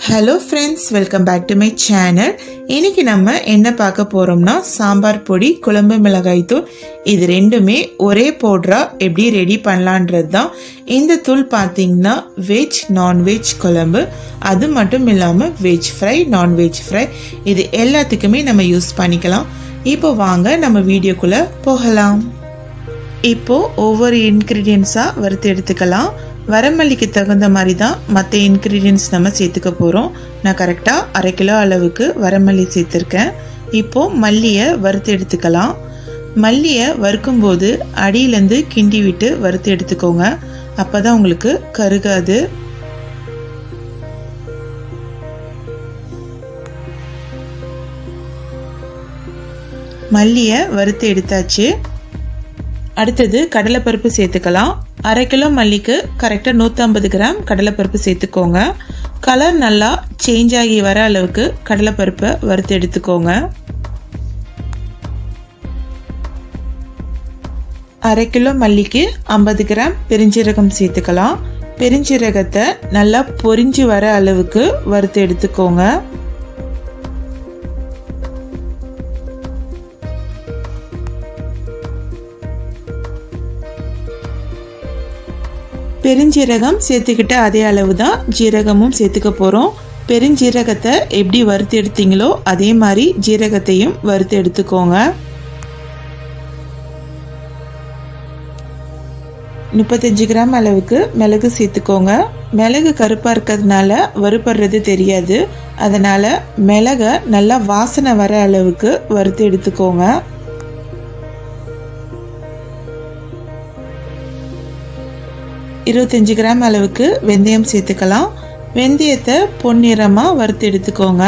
Hello friends, welcome back to my channel. இன்றைக்கி நம்ம என்ன பார்க்க போகிறோம்னா சாம்பார் பொடி, குழம்பு மிளகாய் தூள், இது ரெண்டுமே ஒரே பவுடராக எப்படி ரெடி பண்ணலான்றது தான். இந்த தூள் பார்த்திங்கன்னா வெஜ் நான்வெஜ் குழம்பு, அது மட்டும் இல்லாமல் வெஜ் ஃப்ரை, நான்வெஜ் ஃப்ரை, இது எல்லாத்துக்குமே நம்ம யூஸ் பண்ணிக்கலாம். இப்போ வாங்க நம்ம வீடியோக்குள்ளே போகலாம். இப்போது ஒவ்வொரு இன்க்ரீடியன்ஸாக வறுத்து எடுத்துக்கலாம். வரமல்லிக்கு தகுந்த மாதிரி தான் மற்ற இன்க்ரீடியன்ஸ் நம்ம சேர்த்துக்க போகிறோம். நான் கரெக்டாக 1/2 கிலோ அளவுக்கு வரமல்லி சேர்த்துருக்கேன். இப்போது மல்லியை வறுத்து எடுத்துக்கலாம். மல்லியை வறுக்கும்போது அடியிலேருந்து கிண்டி விட்டு வறுத்து எடுத்துக்கோங்க, அப்போ தான் உங்களுக்கு கருகாது. மல்லியை வறுத்து எடுத்தாச்சு. அடுத்தது கடலைப்பருப்பு சேர்த்துக்கலாம். 1/2 கிலோ மல்லிக்கு கரெக்டாக 150 கிராம் கடலைப்பருப்பு சேர்த்துக்கோங்க. கலர் நல்லா சேஞ்ச் ஆகி வர அளவுக்கு கடலைப்பருப்பை வறுத்து எடுத்துக்கோங்க. 1/2 கிலோ மல்லிக்கு 50 கிராம் பெருஞ்சீரகம் சேர்த்துக்கலாம். பெருஞ்சீரகத்தை நல்லா பொரிஞ்சு வர அளவுக்கு வறுத்து எடுத்துக்கோங்க. பெருஞ்சீரகம் சேர்த்துக்கிட்ட அதே அளவு தான் ஜீரகமும் சேர்த்துக்க போகிறோம். பெருஞ்சீரகத்தை எப்படி வறுத்து எடுத்தீங்களோ அதே மாதிரி ஜீரகத்தையும் வறுத்து எடுத்துக்கோங்க. 35 கிராம் அளவுக்கு மிளகு சேர்த்துக்கோங்க. மிளகு கருப்பாக இருக்கிறதுனால வறுபடுறது தெரியாது, அதனால் மிளகை நல்லா வாசனை வர அளவுக்கு வறுத்து எடுத்துக்கோங்க. 25 கிராம் அளவுக்கு வெந்தயம் சேர்த்துக்கலாம். வெந்தயத்தை பொன்னிறமாக வறுத்து எடுத்துக்கோங்க.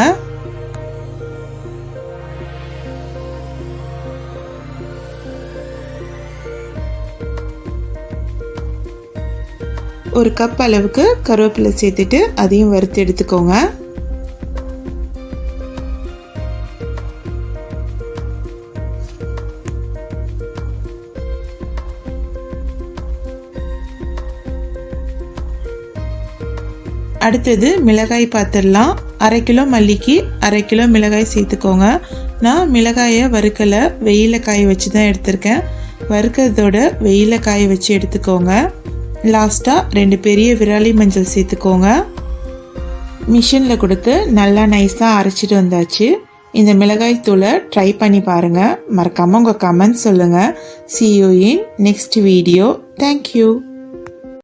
ஒரு கப் அளவுக்கு கருவேப்பிலை சேர்த்துட்டு அதையும் வறுத்து எடுத்துக்கோங்க. அடுத்தது மிளகாய் பார்த்துடலாம். 1/2 கிலோ மல்லிக்கு 1/2 கிலோ மிளகாய் சேர்த்துக்கோங்க. நான் மிளகாயை வறுக்கலை, வெயிலில் காய வச்சு தான் எடுத்திருக்கேன். வறுக்கிறதோட வெயிலில் காய வச்சு எடுத்துக்கோங்க. லாஸ்ட்டாக 2 பெரிய விராலி மஞ்சள் சேர்த்துக்கோங்க. மிஷினில் கொடுத்து நல்லா நைஸாக அரைச்சிட்டு வந்தாச்சு. இந்த மிளகாய் தூளை ட்ரை பண்ணி பாருங்கள். மறக்காமல் உங்கள் கமெண்ட் சொல்லுங்கள். See you in next video. Thank you.